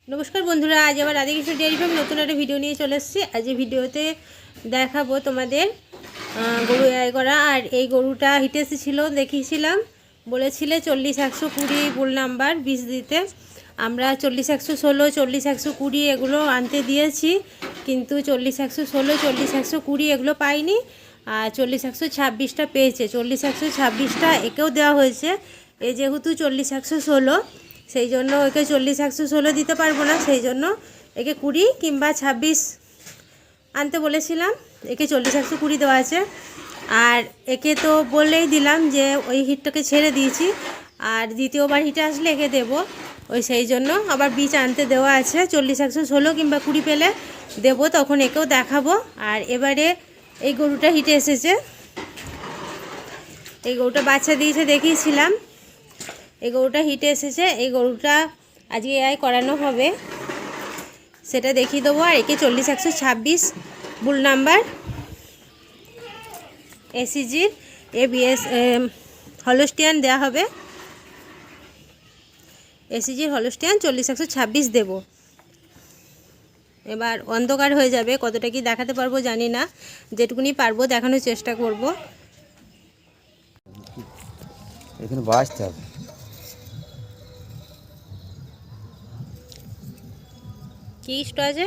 নমস্কার বন্ধুরা, আজ আবার রাধাকৃষ্ণ ডেয়ারি ফার্ম নতুন একটা ভিডিও নিয়ে চলে এসেছি। আজ এই ভিডিওতে দেখাবো তোমাদের গরু এআই করা। আর এই গরুটা হিটে এসেছিলো, দেখিয়েছিলাম, বলেছিলে 40-120 বুল নাম্বার বীজ দিতে। আমরা 40-116, 40-120 এগুলো আনতে দিয়েছি, কিন্তু 40-116, 40-120 এগুলো পাইনি। আর 40-126টা পেয়েছে। 40-126টা একেও দেওয়া হয়েছে। এ যেহেতু 40-116, সেই জন্য একে 40-116 দিতে পারবো না, সেই জন্য একে 20 কিংবা 26 আনতে বলেছিলাম। একে 40-120 দেওয়া আছে। আর একে তো বলেই দিলাম যে ওই হিটটাকে ছেড়ে দিয়েছি, আর দ্বিতীয়বার হিটে আসলে একে দেবো। ওই সেই জন্য আবার বীজ আনতে দেওয়া আছে। 40-116 কিংবা 20 পেলে দেবো, তখন একেও দেখাবো। আর এবারে এই গরুটা হিটে এসেছে। এই গরুটা বাচ্চা দিয়েছে, দেখিয়েছিলাম। এই গরুটা হিটে এসেছে। এই গরুটা আজকে এআই করানো হবে, সেটা দেখিয়ে দেবো। আর একে 40-126 বুল নাম্বার এসিজির এবিএস হলস্টিয়ান দেওয়া হবে। এসিজির হলস্টিয়ান 40-126 দেব। এবার অন্ধকার হয়ে যাবে, কতটা কি দেখাতে পারবো জানি না, যেটুকুনি পারবো দেখানোর চেষ্টা করব। এখানে বাঁচতে হবে। কি ইষ্ট আছে?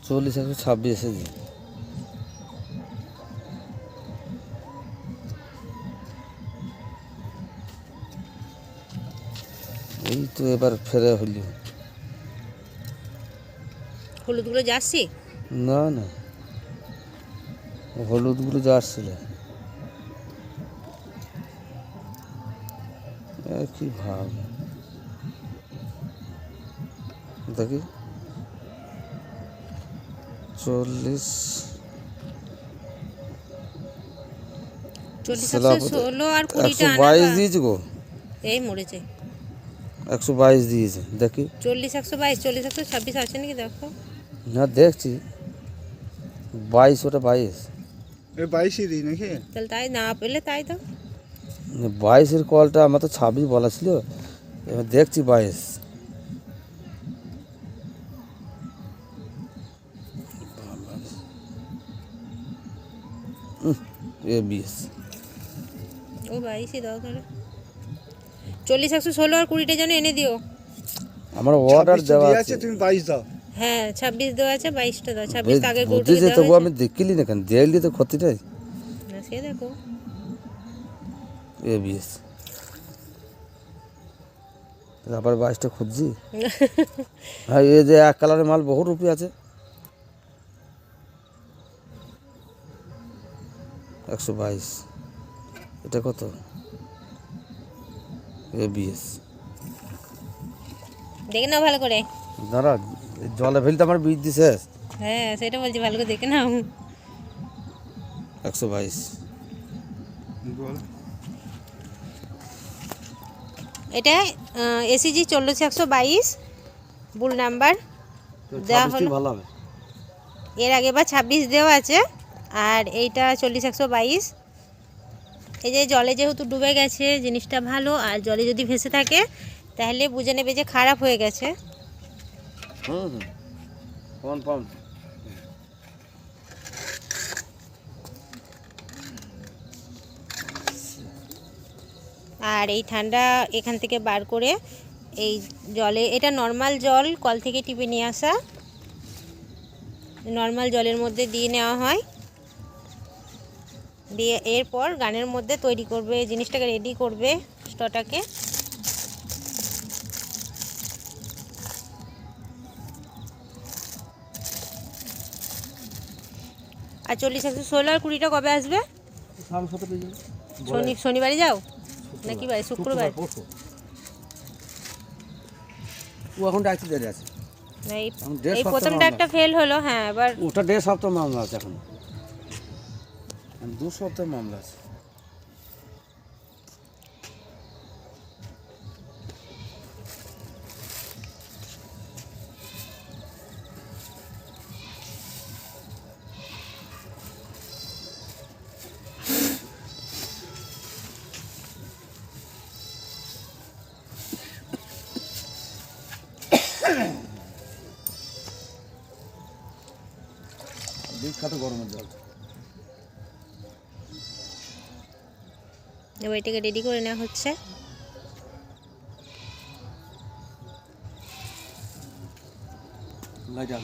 40-126 এসেছে। এই তো এবার ফেরে হইল। হলুদগুলো যাচ্ছি না না, হলুদগুলো যা আসছিল কি ভাব দেখি। 40 40-116 আর 20টা 122 দিয়েছে গো। এই মরেছে। 122 দিয়েছে দেখি। 40-122, 40-126 আছে নাকি দেখো। না দেখছি 22, ওটা 22 22ই দিই নাকি? তাহলে তাই না পেলে তাই তো। 22-এর কলটা আমার তো 26 বলা ছিল, এবার দেখছি 22। এবিএস ও 22ই দাও তাহলে। 40-116 আর 20টা যেন এনে দিও। আমার অর্ডার 26 দেওয়া দিয়ে আছে। তুমি 22 দাও। হ্যাঁ 26 দেওয়া আছে, 22টা দাও। 26 তো আগে গরুটা বুঝেছে, দেওয়া তবু আমি হয়েছে। দেখিলি না কেন, দেখলি তো ক্ষতিটাই। না সে দেখো। এবিএস আবার 22টা খুঁজছি। হ্যাঁ, এই যে এক কালারের মাল বহু রুপি আছে। 122, এটা কত? এবিএস দেখে নাও ভালো করে। দাঁড়া, জলে ফেলতে আমার বীজ দিছে। হ্যাঁ সেটা বলছি, ভালো করে দেখে নাও। 122 বল। এটা এসিজি 40-122 বুল নাম্বার দেওয়া হলো। ভালো হবে। এর আগে বা 26 দেওয়া আছে, আর এইটা 40-122। এই যে জলে যেহেতু ডুবে গেছে জিনিসটা ভালো, আর জলে যদি ভেসে থাকে তাহলে বুঝে নেবে যে খারাপ হয়ে গেছে। হুম কনফার্ম। আর এই ঠান্ডা এখান থেকে বার করে এই জলে, এটা নর্মাল জল, কল থেকে টিপে নিয়ে আসা নর্মাল জলের মধ্যে দিয়ে নেওয়া হয়। দিয়ে এরপর গানের মধ্যে তৈরি করবে, জিনিসটাকে রেডি করবে স্টটাকে। আর 40-116 আর 20টা কবে আসবে? শনিবারে যাও নাকি ভাই? শুক্রবার। ও এখন ডাকতে দেরি আছে। না এই প্রথমটা একটা ফেল হলো। হ্যাঁ এবার ওটা 1.5 সপ্তাহ মামলা আছে, এখন 2 সপ্তাহ মামলা আছে। বিখ্যাত গরমের জল। এবার এটাকে রেডি করে নেওয়া হচ্ছে। লাগান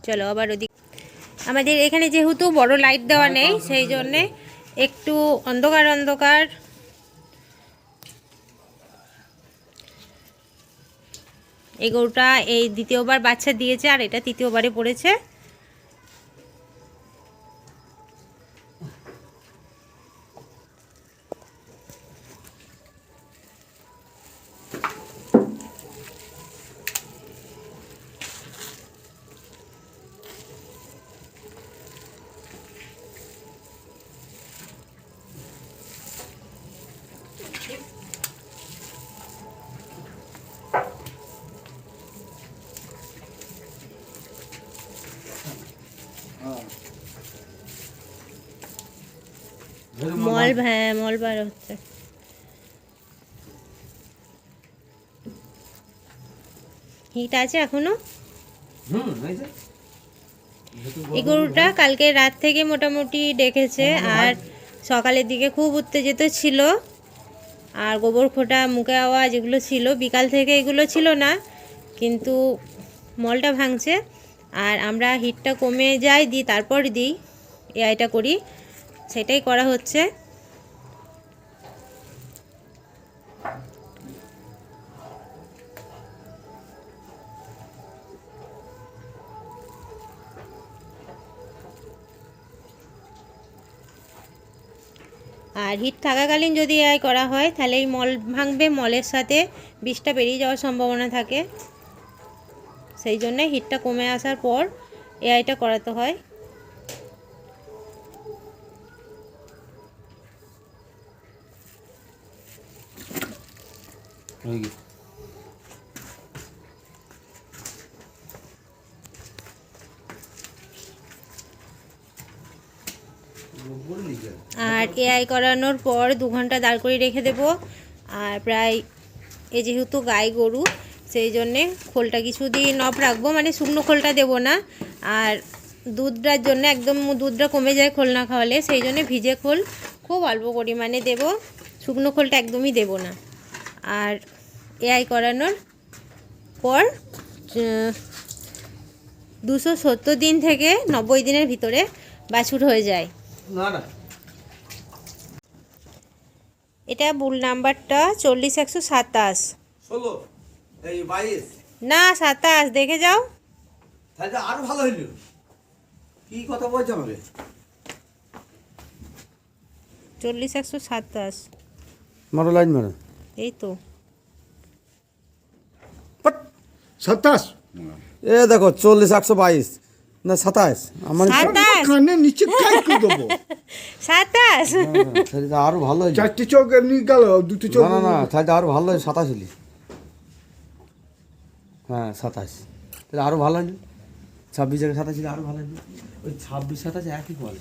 চলো আবার ওদিক। আমাদের এখানে যেহেতু বড় লাইট দেওয়া নেই, সেই জন্যে একটু অন্ধকার অন্ধকার। এই গরুটা এই দ্বিতীয়বার বাচ্চা দিয়েছে, আর এটা তৃতীয়বারে পড়েছে। মল বার হচ্ছে। হিট আছে এখনো। এই গরুটা কালকে রাত থেকে মোটামুটি ডেকেছে, আর সকালের দিকে খুব উত্তেজিত ছিল, আর গোবর খোঁটা মুখে আওয়াজ এগুলো ছিল। বিকাল থেকে এগুলো ছিল না, কিন্তু মলটা ভাঙছে। আর আমরা হিটটা কমে যাই দিই, তারপর দিই, এআইটা করি, সেটাই করা হচ্ছে। আর হিট থাকাকালীন যদি এআই করা হয় তাহলে এই মল ভাঙবে, মলের সাথে বিষটা বেরিয়ে যাওয়ার সম্ভাবনা থাকে। সেই জন্যে হিটটা কমে আসার পর এআইটা করাতে হয়। আর এআই করানোর পর 2 ঘন্টা দাঁড় করে রেখে দেব। আর প্রায় যেহেতু গাই গরু, সেই জন্যে খোলটা কিছুদিন অফ রাখবো, মানে শুকনো খোলটা দেবো না। আর দুধটার জন্য একদম দুধটা কমে যায় খোল না খাওয়ালে, সেই জন্য ভিজে খোল খুব অল্প পরিমাণে দেব, শুকনো খোলটা একদমই দেব না। আর এআই করানোর পর 270 দিন থেকে 90 দিনের ভিতরে বাছুর হয়ে যায়। এটা বুল নাম্বারটা 40-127। না 27, দেখে যাও। তাহলে আরো ভালো হইল। কি কথা বলছো আমাকে? 40-127 মারো লাইন মারো। এই তো 27 এ দেখো 40-122 না 27 আমার 27 কানে নিচে কাই করে দেবো। 27 তাহলে আরো ভালো হইল। চারটি চোখ এমনি গেল, দুটি চোখ না না না, তাহলে আরো ভালো হইল। 27 হইল। হ্যাঁ 27, তাহলে আরো ভালো হইল। 26 থেকে 27 হইলে আরো ভালো হইল। ওই 26-27 একই বলে।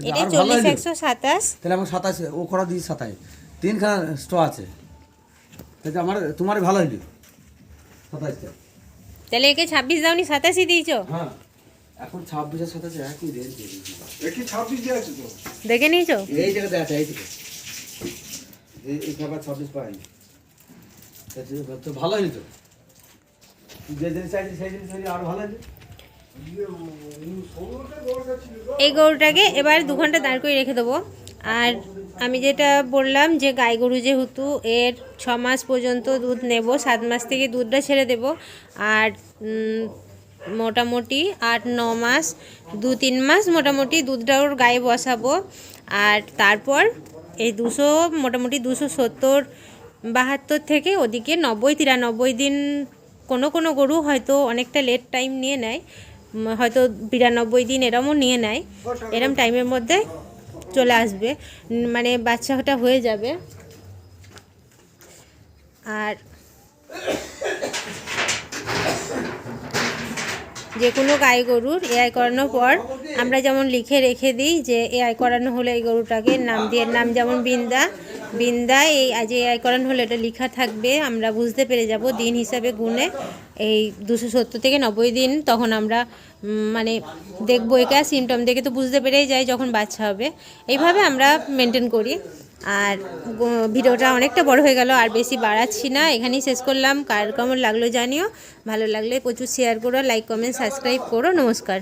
এটা 40-127। তাহলে আমার 27 ও করা দিই 27, 3খানা স্টো আছে। তাহলে আমার তোমার ভালো হইল 27টা। তাহলে একে 26 দাওনি, 27ই দিয়েছো। হ্যাঁ এখন 26 আর 27 একই রেঞ্জ। একই 26 দিয়ে আছে তো। দেখে নিয়েছো? এই জায়গাতে আছে, এই থেকে এই খাবার 26 পাইনি। তো ভালো হইল তো, যে জিনিস চাইছি সেই জিনিস হইলে আরো ভালো হইল। এই গরুটাকে এবার 2 ঘন্টা দাঁড় করে রেখে দেবো। আর আমি যেটা বললাম যে গাই গরু যেহেতু এর 6 মাস পর্যন্ত দুধ নেব, 7 মাস থেকে দুধটা ছেড়ে দেব। আর মোটামুটি 8-9 মাস, 2-3 মাস মোটামুটি দুধটা ওর গায়ে বসাবো। আর তারপর এই মোটামুটি 270-72 থেকে ওদিকে 90-93 দিন। কোনো কোনো গরু হয়তো অনেকটা লেট টাইম নিয়ে নেয়, হয়তো 92 দিন এরমও নিয়ে নেয়। এরম টাইমের মধ্যে চলে আসবে, মানে বাচ্চাটা হয়ে যাবে। আর যে কোনো গাই গরুর এআই করানোর পর আমরা যেমন লিখে রেখে দিই যে এআই করানো হলে এই গরুটাকে নাম দিয়ে, নাম যেমন বিন্দা এই আজ এআই করানো হলে এটা লেখা থাকবে, আমরা বুঝতে পেরে যাব দিন হিসাবে গুনে এই 270 থেকে 90 দিন। তখন আমরা মানে দেখবো একা সিমটম দেখে তো বুঝতে পেরেই যাই যখন বাচ্চা হবে। এইভাবে আমরা মেনটেন করি। আর ভিডিওটা অনেকটা বড় হয়ে গেল, আর বেশি বাড়াচ্ছি না, এখানেই শেষ করলাম। কার কেমন লাগলো জানিও, ভালো লাগলে প্রচুর শেয়ার করো, লাইক কমেন্ট সাবস্ক্রাইব করো। নমস্কার।